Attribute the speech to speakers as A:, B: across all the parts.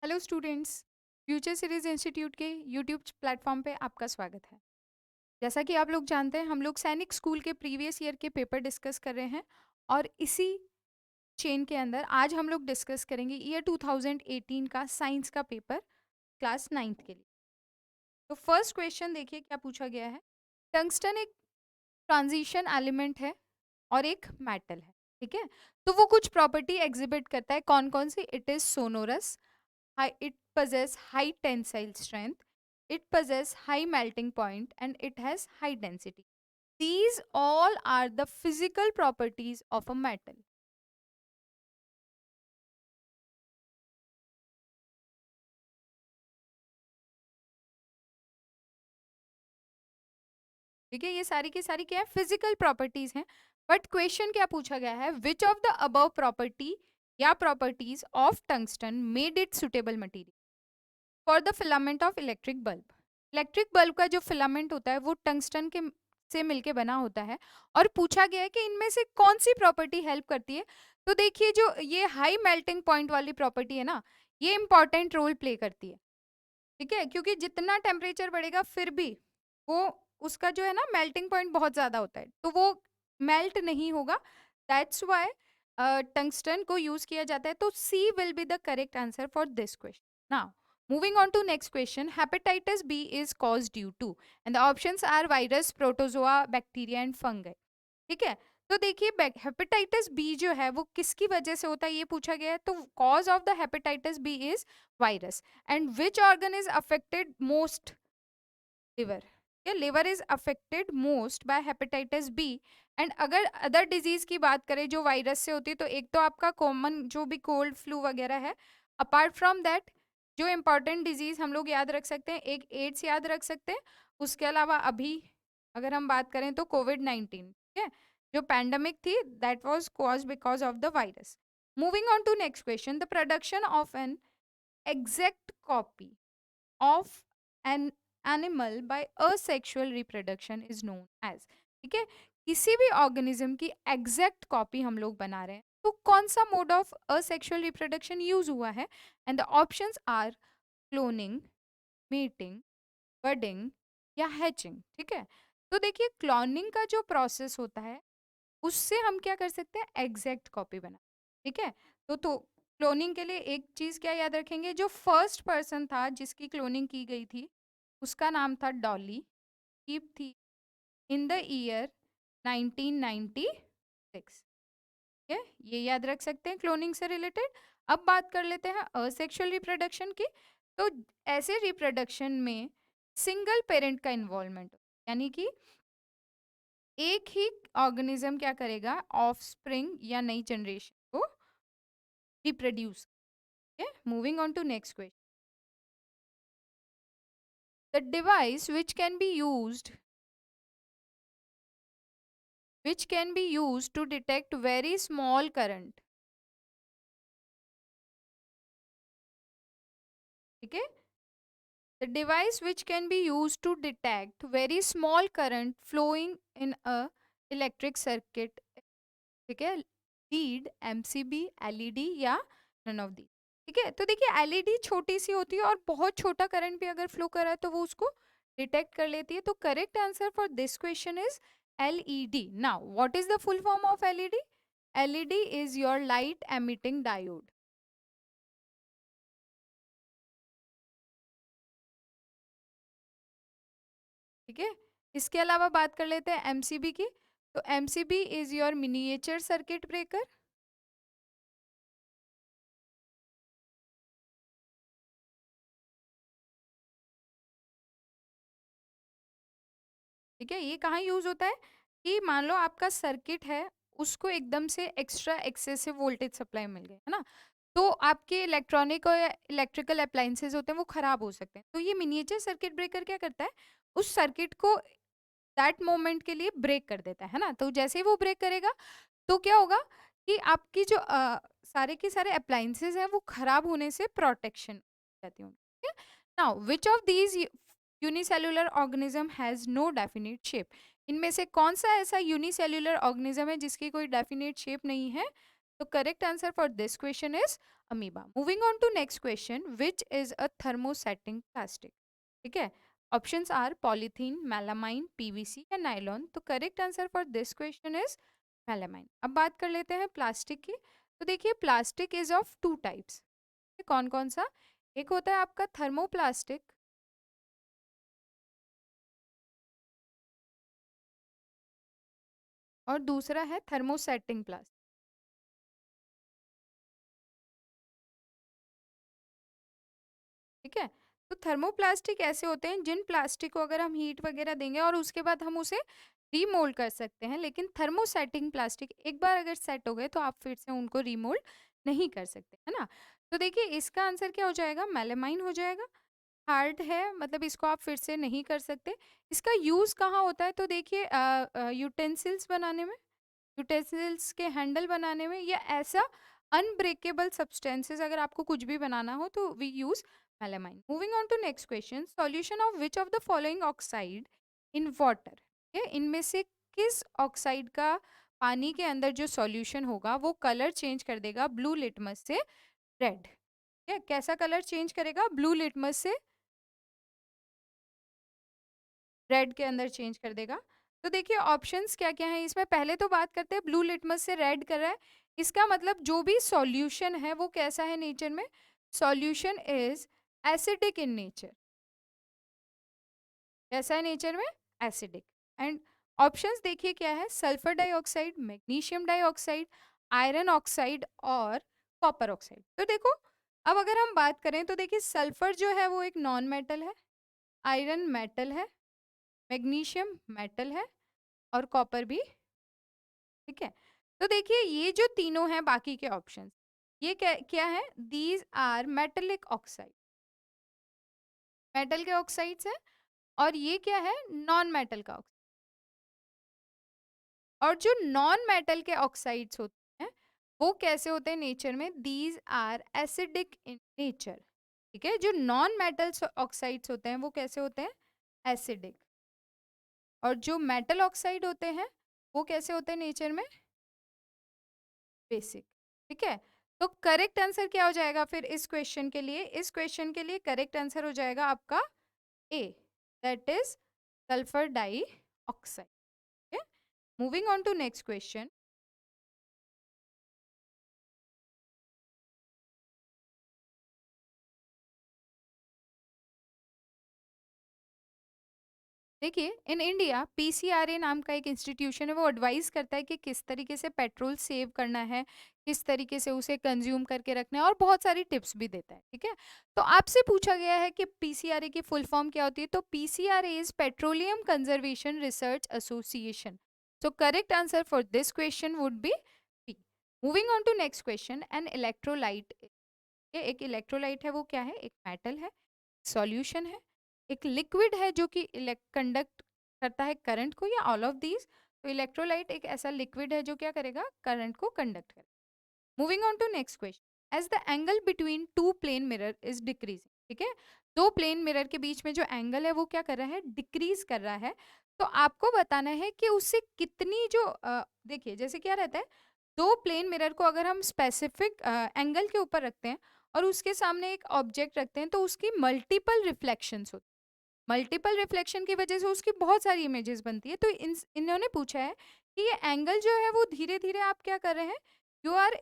A: Hello students, future series institute के YouTube platform पे आपका स्वागत है। जैसा कि आप लोग जानते हैं, हम लोग सैनिक स्कूल के प्रीवियस ईयर के पेपर डिस्कस कर रहे हैं और इसी चेन के अंदर आज हम लोग डिस्कस करेंगे ईयर 2018 का साइंस का पेपर क्लास 9th के लिए। तो फर्स्ट क्वेश्चन देखिए क्या पूछा गया है। टंगस्टन एक ट्रांजिशन एलिमेंट है और एक मेटल है, ठीक है। तो वो कुछ प्रॉपर्टी एग्जिबिट करता है, कौन कौन सी? It is sonorous, it possess high tensile strength, it possess high melting point, and it has high density. These all are the physical properties of a metal. ठीक है, ये सारी की सारी क्या है? फिजिकल प्रॉपर्टीज हैं। बट क्वेश्चन क्या पूछा गया है? Which of the above property या properties of tungsten made it suitable material for the filament of electric bulb. Electric bulb का जो फिलामेंट होता है वो टंगस्टन के से मिलके बना होता है और पूछा गया है कि इनमें से कौन सी प्रॉपर्टी हेल्प करती है। तो देखिए, जो ये हाई मेल्टिंग पॉइंट वाली प्रॉपर्टी है ना, ये इंपॉर्टेंट रोल प्ले करती है, ठीक है। क्योंकि जितना टेम्परेचर बढ़ेगा फिर भी वो उसका जो है ना मेल्टिंग पॉइंट बहुत ज्यादा होता है, तो वो मेल्ट नहीं होगा। दैट्स वाई टंगस्टन को यूज किया जाता है। तो C will be the correct answer for this question. Now moving on to next question, hepatitis B is cause due to, and the options are virus, protozoa, bacteria and fungi, ठीक है। तो देखिए, hepatitis B जो है वो किसकी वजह से होता है ये पूछा गया है। तो cause of the hepatitis B is virus. And which organ is affected most? Liver. या liver is affected most by hepatitis B. And अगर अदर डिजीज की बात करें जो वायरस से होती है, तो एक तो आपका कॉमन जो भी कोल्ड फ्लू वगैरह है। अपार्ट फ्रॉम दैट जो इम्पोर्टेंट डिजीज हम लोग याद रख सकते हैं, एक एड्स याद रख सकते हैं। उसके अलावा अभी अगर हम बात करें तो कोविड-19, ठीक है, जो पैंडेमिक थी, that was cause because of the virus. Moving on to next question, the production of an exact copy of an animal by asexual reproduction is known as, ठीक है। किसी भी ऑर्गेनिज्म की एग्जैक्ट कॉपी हम लोग बना रहे हैं, तो कौन सा mode of asexual reproduction use हुआ है? And the options are cloning, meeting, budding या हैचिंग, ठीक है। तो देखिए, क्लोनिंग का जो प्रोसेस होता है उससे हम क्या कर सकते हैं? एग्जैक्ट कॉपी बना, ठीक है। तो क्लोनिंग के लिए एक चीज क्या याद रखेंगे, जो फर्स्ट पर्सन था जिसकी क्लोनिंग की गई थी उसका नाम था डॉली, कीप थी इन द ईयर 1996, ठीक है। ये याद रख सकते हैं क्लोनिंग से रिलेटेड। अब बात कर लेते हैं असेक्सुअल रिप्रोडक्शन की। तो ऐसे रिप्रोडक्शन में सिंगल पेरेंट का इन्वॉल्वमेंट, यानी कि एक ही ऑर्गेनिज्म क्या करेगा? ऑफस्प्रिंग या नई जनरेशन को reproduce. Moving on to next question, the device which can be used to detect very small current, ठीक है। the device which can be used to detect very small current flowing in a electric circuit, ठीक है, lead, MCB, LED या none of the, ठीक है। तो देखिए, LED छोटी सी होती है और बहुत छोटा करंट भी अगर फ्लो कर रहा है तो वो उसको डिटेक्ट कर लेती है। तो correct answer for this question is LED. Now what is the full form of LED? LED is your light emitting diode, ठीक है। इसके अलावा बात कर लेते हैं एमसीबी की। तो MCB is your miniature circuit breaker, ठीक है। ये कहाँ यूज होता है कि मान लो आपका सर्किट है, उसको एकदम से एक्स्ट्रा एक्सेसिव वोल्टेज सप्लाई मिल गई है ना, तो आपके इलेक्ट्रॉनिक और इलेक्ट्रिकल अप्लायंसेज होते हैं वो खराब हो सकते हैं। तो ये मिनिएचर सर्किट ब्रेकर क्या करता है? उस सर्किट को दैट मोमेंट के लिए ब्रेक कर देता है ना। तो जैसे ही वो ब्रेक करेगा तो क्या होगा कि आपकी जो सारे के सारे अप्लायंसेज हैं वो खराब होने से प्रोटेक्शन जाती होंगी, ठीक है। Now which of these unicellular organism has no definite shape? इनमें से कौन सा ऐसा यूनिसेल्युलर ऑर्गेनिज्म है जिसकी कोई डेफिनेट शेप नहीं है? तो correct answer for this question is amoeba. Moving on to next question, which is a thermosetting plastic. ठीक है, options are polythene, melamine, PVC या नायलॉन. तो correct answer for this question is melamine. अब बात कर लेते हैं प्लास्टिक की. तो देखिए plastic is of two types. कौन कौन सा? एक होता है आपका थर्मोप्लास्टिक और दूसरा है थर्मोसेटिंग प्लास्टिक. ठीक है, तो थर्मोप्लास्टिक ऐसे होते हैं जिन प्लास्टिक को अगर हम हीट वगैरह देंगे और उसके बाद हम उसे रीमोल्ड कर सकते हैं. लेकिन थर्मोसेटिंग प्लास्टिक एक बार अगर सेट हो गए तो आप फिर से उनको रीमोल्ड नहीं कर सकते, है ना. तो देखिए इसका आंसर क्या हो जाएगा? मेलामाइन हो जाएगा. हार्ड है, मतलब इसको आप फिर से नहीं कर सकते. इसका यूज कहाँ होता है? तो देखिए यूटेंसिल्स बनाने में, यूटेंसिल्स के हैंडल बनाने में, या ऐसा अनब्रेकेबल सब्सटेंसेस अगर आपको कुछ भी बनाना हो तो we use melamine. Moving on to next question, solution of which of the following oxide in water. इनमें से किस ऑक्साइड का पानी के अंदर जो सॉल्यूशन होगा वो कलर चेंज कर देगा ब्लू लिटमस से रेड. कैसा कलर चेंज करेगा? ब्लू लिटमस से रेड के अंदर चेंज कर देगा. तो देखिए ऑप्शंस क्या क्या है इसमें. पहले तो बात करते हैं ब्लू लिटमस से रेड कर रहा है, इसका मतलब जो भी सॉल्यूशन है वो कैसा है नेचर में? Solution is acidic in nature. कैसा है नेचर में? एसिडिक. एंड ऑप्शंस देखिए क्या है. Sulphur dioxide, magnesium dioxide, iron oxide और कॉपर ऑक्साइड. तो देखो अब अगर हम बात करें तो देखिए सल्फर जो है वो एक नॉन मेटल है, आयरन मेटल है, मैग्नीशियम मेटल है और कॉपर भी. ठीक है, तो देखिए ये जो तीनों हैं बाकी के ऑप्शंस, ये क्या क्या है? These are metallic oxide, metal के ऑक्साइड्स हैं. और ये क्या है? नॉन मेटल का ऑक्साइड. और जो नॉन मेटल के ऑक्साइड्स होते हैं वो कैसे होते हैं नेचर में? These are acidic in nature. ठीक है, जो नॉन मेटल ऑक्साइड्स होते हैं वो कैसे होते हैं? एसिडिक. और जो मेटल ऑक्साइड होते हैं वो कैसे होते हैं नेचर में? बेसिक. ठीक है, तो करेक्ट आंसर क्या हो जाएगा फिर इस क्वेश्चन के लिए? इस क्वेश्चन के लिए करेक्ट आंसर हो जाएगा आपका A, that is sulphur dioxide. Moving on to next question. देखिए इन इंडिया पीसीआरए नाम का एक इंस्टीट्यूशन है, वो एडवाइस करता है कि किस तरीके से पेट्रोल सेव करना है, किस तरीके से उसे कंज्यूम करके रखना है, और बहुत सारी टिप्स भी देता है. ठीक है, तो आपसे पूछा गया है कि पीसीआरए की फुल फॉर्म क्या होती है. तो PCRA is petroleum conservation research association. So correct answer for this question would be B. Moving on to next question. An electrolyte, एक इलेक्ट्रोलाइट है वो क्या है? एक मेटल है, सॉल्यूशन है, एक लिक्विड है जो कि कंडक्ट करता है करंट को, या ऑल ऑफ दीज. तो इलेक्ट्रोलाइट एक ऐसा लिक्विड है जो क्या करेगा? करंट को कंडक्ट करेगा. Moving on to next question. As the angle between two plane mirror is decreasing. ठीक है, दो प्लेन मिरर के बीच में जो एंगल है वो क्या कर रहा है? डिक्रीज कर रहा है. तो आपको बताना है कि उससे कितनी जो देखिए जैसे क्या रहता है, दो प्लेन मिरर को अगर हम स्पेसिफिक एंगल के ऊपर रखते हैं और उसके सामने एक ऑब्जेक्ट रखते हैं तो उसकी मल्टीपल रिफ्लेक्शंस होती है. मल्टीपल रिफ्लेक्शन की वजह से उसकी बहुत सारी इमेजेस बनती है. तो इन्होंने पूछा है कि ये एंगल जो है वो धीरे धीरे आप क्या कर रहे हैं? You are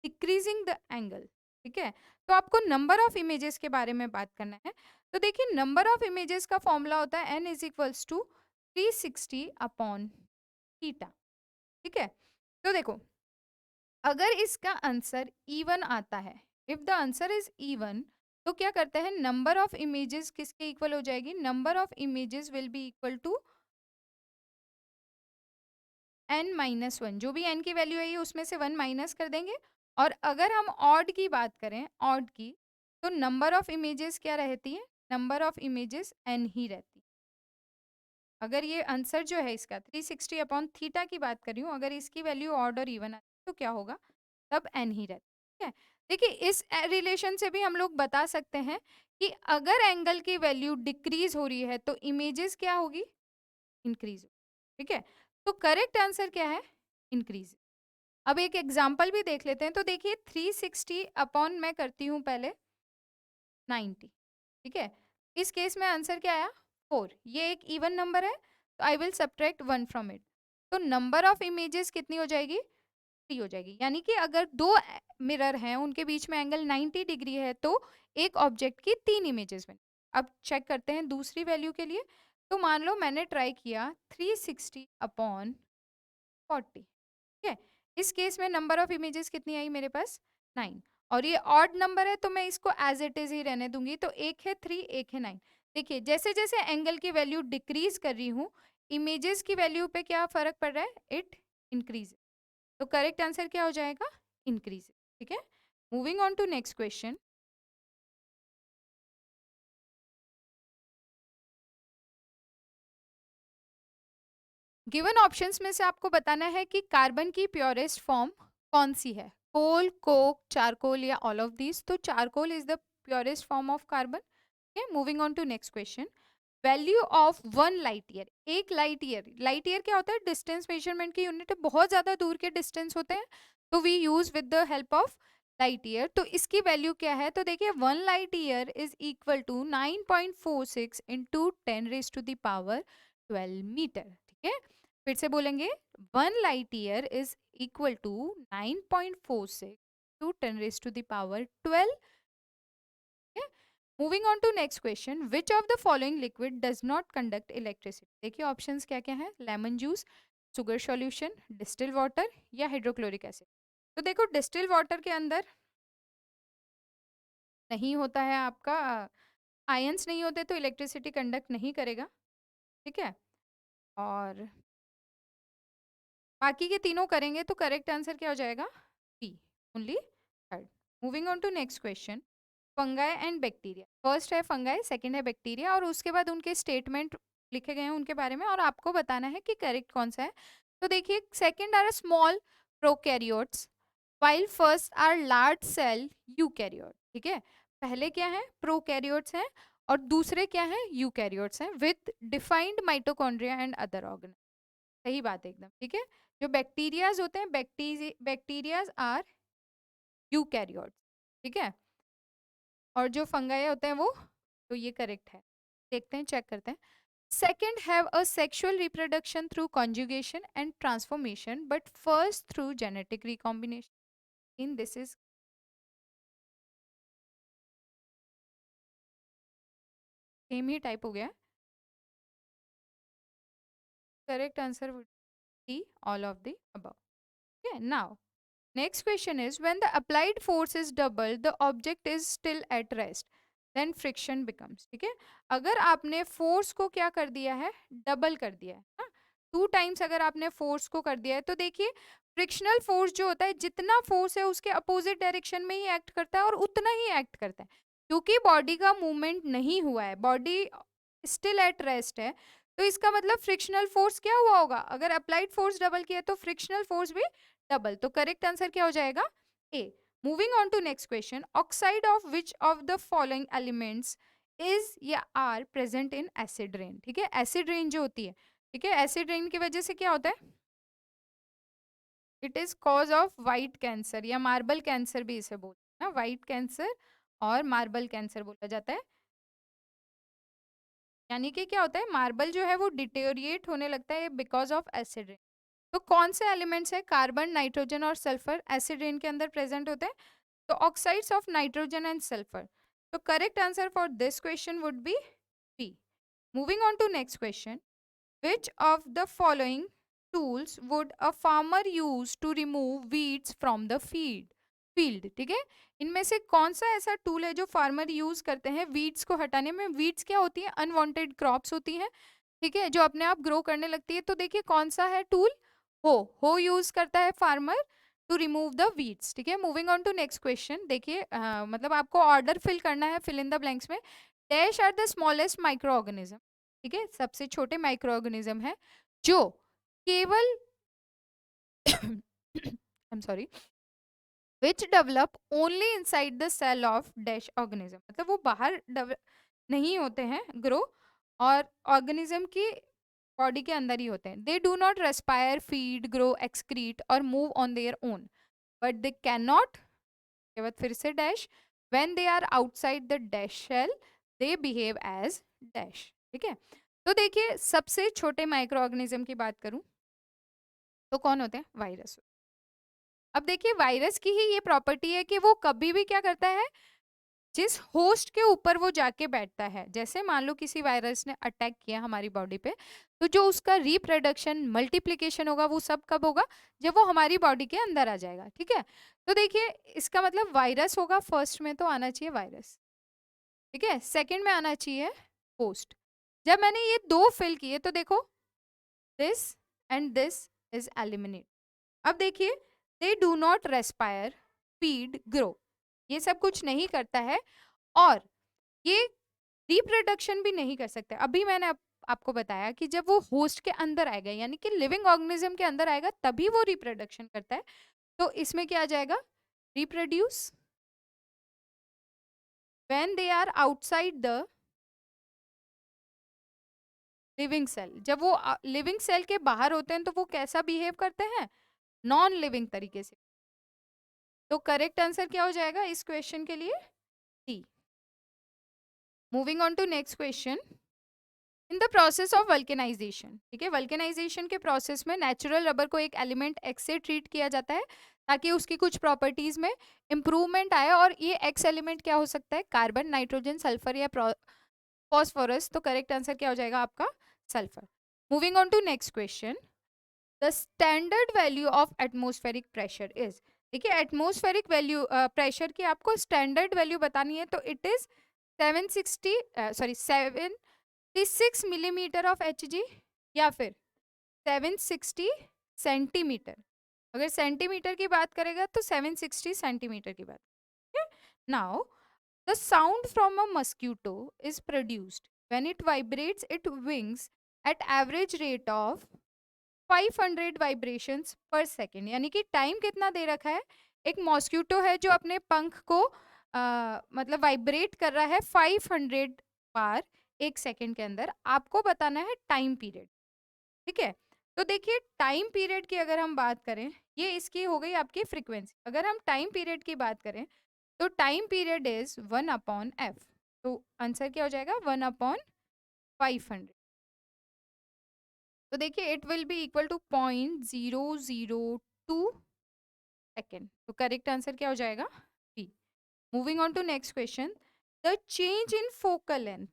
A: decreasing the angle. ठीक है, तो आपको नंबर ऑफ इमेजेस के बारे में बात करना है. तो देखिए नंबर ऑफ इमेजेस का फॉर्मूला होता है n is equals to 360 upon theta. ठीक है, तो देखो अगर इसका आंसर इवन आता है, if the answer is even, तो क्या करते हैं? नंबर ऑफ इमेजेस किसके इक्वल हो जाएगी? Number of images will be equal to n-1. जो भी n की वैल्यू है उसमें से 1 माइनस कर देंगे. और अगर हम ऑड की बात करें, ऑड की, तो नंबर ऑफ इमेजेस क्या रहती है? नंबर ऑफ इमेजेस n ही रहती है. अगर ये आंसर जो है इसका 360 अपॉन थीटा की बात कर रही हूँ, अगर इसकी वैल्यू ऑड और इवन आती है तो क्या होगा? तब n ही रहता है. ठीक है, देखिए इस रिलेशन से भी हम लोग बता सकते हैं कि अगर एंगल की वैल्यू डिक्रीज हो रही है तो इमेजेस क्या होगी? इंक्रीज. ठीक है, तो करेक्ट आंसर क्या है? इंक्रीज. अब एक एग्जाम्पल भी देख लेते हैं। तो देखिए 360 अपॉन मैं करती हूँ पहले 90, ठीक है। इस केस में आंसर क्या आया 4। ये एक इवन नंबर है तो I will subtract 1 from it. तो नंबर ऑफ इमेजेस कितनी हो जाएगी 3 हो जाएगी। यानी कि अगर दो मिरर हैं उनके बीच में एंगल 90 डिग्री है तो एक ऑब्जेक्ट की 3 इमेजेस बने। अब चेक करते हैं दूसरी वैल्यू के लिए। तो मान लो मैंने ट्राई किया 360 अपॉन 40, ठीक है। इस केस में नंबर ऑफ इमेजेस कितनी आई मेरे पास 9। और ये ऑड नंबर है तो मैं इसको एज इट इज ही रहने दूंगी। तो एक है 3, एक है 9। देखिए जैसे जैसे एंगल की वैल्यू डिक्रीज कर रही हूँ इमेजेस की वैल्यू पे क्या फर्क पड़ रहा है इट इंक्रीज। तो करेक्ट आंसर क्या हो जाएगा इंक्रीज, ठीक है। Moving on to next question. Given options में से आपको बताना है कि कार्बन की प्योरेस्ट फॉर्म कौन सी है, कोल, कोक, चारकोल या ऑल ऑफ दीज। तो charcoal is the purest form of carbon. Okay, moving on to next question. Value of 1 light year. एक लाइट ईयर, लाइट ईयर क्या होता है डिस्टेंस मेजरमेंट की यूनिट है, बहुत ज्यादा दूर के डिस्टेंस होते हैं तो we use with the help of light year. तो इसकी वैल्यू क्या है तो देखिए 1 light year is equal to 9.46 into 10⁻12 metre, ठीक है। फिर से बोलेंगे 1 light year is equal to 9.46 to 10⁻12। Moving on to next question. Which of the following liquid does not conduct electricity. देखिए ऑप्शंस क्या क्या है, lemon juice, sugar solution, distil water या हाइड्रोक्लोरिक एसिड। तो देखो डिस्टिल वाटर के अंदर नहीं होता है आपका आयंस नहीं होते तो इलेक्ट्रिसिटी कंडक्ट नहीं करेगा, ठीक है। और बाकी के तीनों करेंगे तो करेक्ट आंसर क्या हो जाएगा B, only third. Moving on to next question. Fungi and bacteria, first है फंगाई, सेकंड है बैक्टीरिया और उसके बाद उनके स्टेटमेंट लिखे गए हैं उनके बारे में और आपको बताना है कि करेक्ट कौन सा है। तो देखिए second are small prokaryotes while first are large cell eukaryote, ठीक है। पहले क्या है प्रोकैरियोट्स हैं और दूसरे क्या है यूकैरियोट्स हैं with defined mitochondria and other organ. सही बात है एकदम, ठीक है। जो बैक्टीरियाज होते हैं बैक्टीरियाज आर यूकैरियोट्स, ठीक है। और जो फंगाई होते हैं वो, तो ये करेक्ट है। देखते हैं चेक करते हैं। Second have a sexual reproduction through conjugation and transformation but first through genetic recombination in this is same he type हो गया। Correct answer would be all of the above. Okay now next question is when the applied force is double the object is still at rest then friction becomes, ठीक है। अगर आपने force को क्या कर दिया है डबल कर दिया है ना, 2 टाइम्स अगर आपने फोर्स को कर दिया है तो देखिए फ्रिक्शनल फोर्स जो होता है जितना फोर्स है उसके अपोजिट डायरेक्शन में ही एक्ट करता है और उतना ही एक्ट करता है। क्योंकि बॉडी का मूवमेंट नहीं हुआ है, बॉडी स्टिल एट रेस्ट है, तो इसका मतलब फ्रिक्शनल फोर्स क्या हुआ होगा, अगर अप्लाइड फोर्स डबल किया तो फ्रिक्शनल फोर्स भी डबल। तो करेक्ट आंसर क्या हो जाएगा A. Moving on to next question. Oxide of which of the following elements is या are present in acid rain, ठीक है। एसिड रेन जो होती है, ठीक है, एसिड रेन की वजह से क्या होता है it is cause of white cancer या मार्बल कैंसर भी इसे बोलते हैं ना, वाइट कैंसर और मार्बल कैंसर बोला जाता है। यानी कि क्या होता है मार्बल जो है वो डिटेरिएट होने लगता है बिकॉज ऑफ एसिड रेन। तो कौन से एलिमेंट्स है कार्बन, नाइट्रोजन और सल्फर एसिड रेन के अंदर प्रेजेंट होते हैं। तो oxides of nitrogen and sulphur. तो correct answer for this question would be B. Moving on to next question. Which of the following tools would a farmer use to remove weeds from the field, ठीक है। इनमें से कौन सा ऐसा tool है जो फार्मर यूज करते हैं वीड्स को हटाने में। वीड्स क्या होती है अनवांटेड क्रॉप्स होती हैं, ठीक है, जो अपने आप ग्रो करने लगती है। तो देखिए कौन सा है टूल, हो यूज करता है farmer to remove the weeds, ठीक है। Moving on to next question. देखिए मतलब आपको ऑर्डर फिल करना है, फिल इन द ब्लैंक्स में। Dash are the smallest micro organism, ठीक है, सबसे छोटे माइक्रो ऑर्गेनिज्म है जो केवल I am sorry which develop only inside the cell of dash organism, मतलब वो बाहर नहीं होते हैं ग्रो और ऑर्गेनिज्म की बॉडी के अंदर ही होते हैं. They do not respire, feed, grow, excrete और move on their own, but they can not, के बाद फिर से dash, when they are outside the dash shell they behave as dash. ठीक है. तो देखिए सबसे छोटे माइक्रो ऑर्गेनिज्म की बात करूं तो कौन होते हैं? वायरस. अब देखिए वायरस की ही ये प्रॉपर्टी है कि वो कभी भी क्या करता है, जिस होस्ट के ऊपर वो जाके बैठता है, जैसे मान लो किसी वायरस ने अटैक किया हमारी बॉडी पे, तो जो उसका रिप्रोडक्शन मल्टीप्लिकेशन होगा वो सब कब होगा? जब वो हमारी बॉडी के अंदर आ जाएगा. ठीक है. तो देखिए इसका मतलब वायरस होगा, फर्स्ट में तो आना चाहिए वायरस. ठीक है. सेकंड में आना चाहिए होस्ट. जब मैंने ये दो फिल किए तो देखो this and this is eliminate. अब देखिए दे do not respire, feed, grow, ये सब कुछ नहीं करता है और ये रिप्रोडक्शन भी नहीं कर सकते. अभी मैंने आपको बताया कि जब वो होस्ट के अंदर आएगा यानी कि लिविंग ऑर्गेनिज्म के अंदर आएगा तभी वो रिप्रोडक्शन करता है. तो इसमें क्या आ जाएगा? Reproduce when they are outside the living cell. जब वो लिविंग सेल के बाहर होते हैं तो वो कैसा बिहेव करते हैं? नॉन लिविंग तरीके से. तो करेक्ट आंसर क्या हो जाएगा इस क्वेश्चन के लिए? D. Moving on to next question. In the process of vulcanisation, ठीक है, वल्केनाइजेशन के प्रोसेस में नेचुरल रबर को एक एलिमेंट एक्स से ट्रीट किया जाता है ताकि उसकी कुछ प्रॉपर्टीज में इंप्रूवमेंट आए. और ये एक्स एलिमेंट क्या हो सकता है? कार्बन, नाइट्रोजन, सल्फर या फॉस्फोरस. तो करेक्ट आंसर क्या हो जाएगा आपका? Sulphur. Moving on to next question. The standard value of atmospheric pressure is. देखिए एटमोस्फेरिक वैल्यू प्रेशर की आपको स्टैंडर्ड वैल्यू बतानी है तो it is 7 millimetre of Hg या फिर 760 सेंटीमीटर. अगर सेंटीमीटर की बात करेगा तो 760 सेंटीमीटर की बात. Now the sound from a mosquito is produced when it vibrates it wings at average rate of 500 vibrations per second. यानी कि टाइम कितना दे रखा है? एक मॉस्क्यूटो है जो अपने पंख को मतलब वाइब्रेट कर रहा है 500 बार एक सेकेंड के अंदर. आपको बताना है टाइम पीरियड. ठीक है. तो देखिए टाइम पीरियड की अगर हम बात करें, ये इसकी हो गई आपकी फ्रीक्वेंसी. अगर हम टाइम पीरियड की बात करें तो टाइम पीरियड इज 1/f. तो आंसर क्या हो जाएगा? 1/500. तो देखिए it will be equal to 0.002 second. तो करेक्ट आंसर क्या हो जाएगा? B. Moving on to next question. The change in focal length.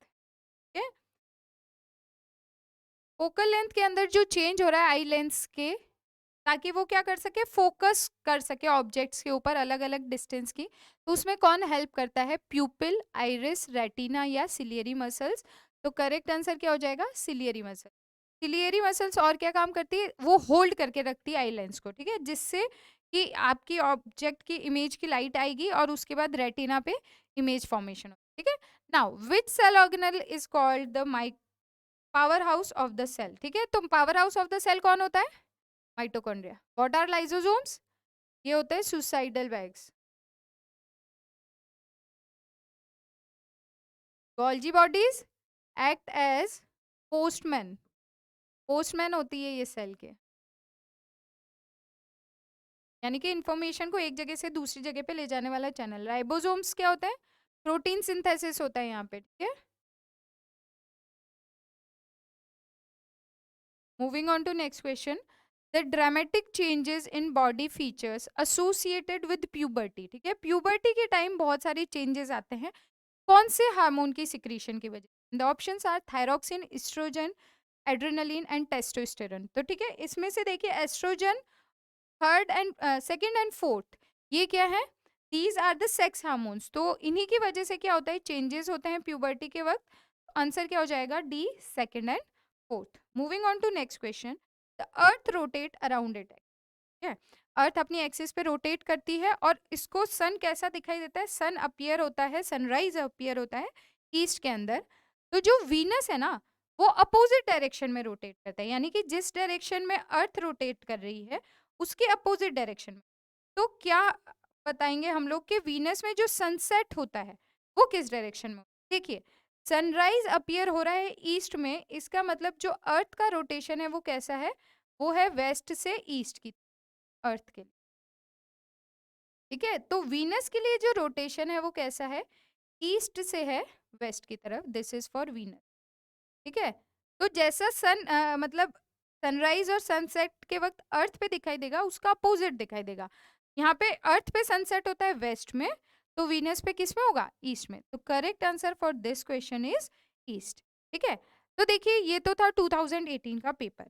A: Focal length के अंदर जो चेंज हो रहा है आई लेंस के, ताकि वो क्या कर सके? फोकस कर सके ऑब्जेक्ट्स के ऊपर अलग अलग डिस्टेंस की. तो उसमें कौन हेल्प करता है? प्यूपिल, आइरिस, रेटिना या सिलियरी मसल्स. तो करेक्ट आंसर क्या हो जाएगा? Ciliary muscle. सिलियरी मसल्स और क्या काम करती है? वो होल्ड करके रखती है आई लेंस को. ठीक है. जिससे कि आपकी ऑब्जेक्ट की इमेज की लाइट आएगी और उसके बाद रेटिना पे इमेज फॉर्मेशन. ठीक है. Now which cell organelle is called the power house of the cell. ठीक है. तो power house of the cell कौन होता है? माइटोकॉन्ड्रिया. What are lysosomes? ये होते हैं suicidal bags. Golgi bodies act as postman. Postman होती है ये सेल के. यानी कि इंफॉर्मेशन को एक जगह से दूसरी जगह पे ले जाने वाला चैनल. राइबोसोम्स क्या होता है? प्रोटीन सिंथेसिस होता है यहाँ पे. ठीक है. Moving on to next question. The dramatic changes in body features associated with puberty. ठीक है. प्यूबर्टी के टाइम बहुत सारे चेंजेस आते हैं. कौन से हार्मोन की सिक्रीशन की वजह? The options are thyroxine, oestrogen, adrenaline and testosterone. तो ठीक है. इसमें से देखिए oestrogen third and second and fourth ये क्या है? These are the sex hormones. तो इन्हीं की वजह से क्या होता है? चेंजेस होते हैं प्यूबर्टी के वक्त. आंसर क्या हो जाएगा? D, second and fourth. Moving on to next question. The earth rotate around it. ठीक है. अर्थ अपनी एक्सिस पे रोटेट करती है और इसको सन कैसा दिखाई देता है? सन अपीयर होता है, सनराइज अपीयर होता है ईस्ट के अंदर. तो जो वीनस है ना वो अपोजिट डायरेक्शन में रोटेट करता है. यानी कि जिस डायरेक्शन में अर्थ रोटेट कर रही है उसके अपोजिट डायरेक्शन में. तो क्या बताएंगे हम लोग कि वीनस में जो सनसेट होता है वो किस डायरेक्शन में? देखिए सनराइज अपीयर हो रहा है ईस्ट में, इसका मतलब जो अर्थ का रोटेशन है वो कैसा है, वो है वेस्ट से ईस्ट की, अर्थ के लिए। ठीक है, तो वीनस के लिए जो रोटेशन है वो कैसा है, ईस्ट से है वेस्ट की तरफ, दिस इज फॉर वीनस। ठीक है, तो जैसा सन मतलब सनराइज और सनसेट के वक्त अर्थ पे दिखाई देगा, उसका अपोजिट दिखाई देगा। यहाँ पे अर्थ पे सनसेट होता है वेस्ट में, तो वीनस पे किस में होगा, ईस्ट में। तो correct answer for this question is east. ठीक है, तो देखिए ये तो था 2018 का पेपर।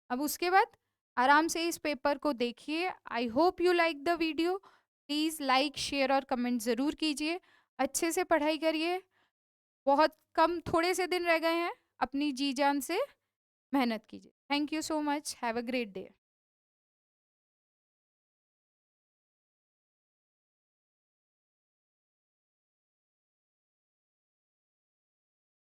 A: अब उसके बाद आराम से इस पेपर को देखिए। I hope you like the video. Please like share और कमेंट ज़रूर कीजिए। अच्छे से पढ़ाई करिए, बहुत कम थोड़े से दिन रह गए हैं, अपनी जी जान से मेहनत कीजिए। Thank you so much, have a great day.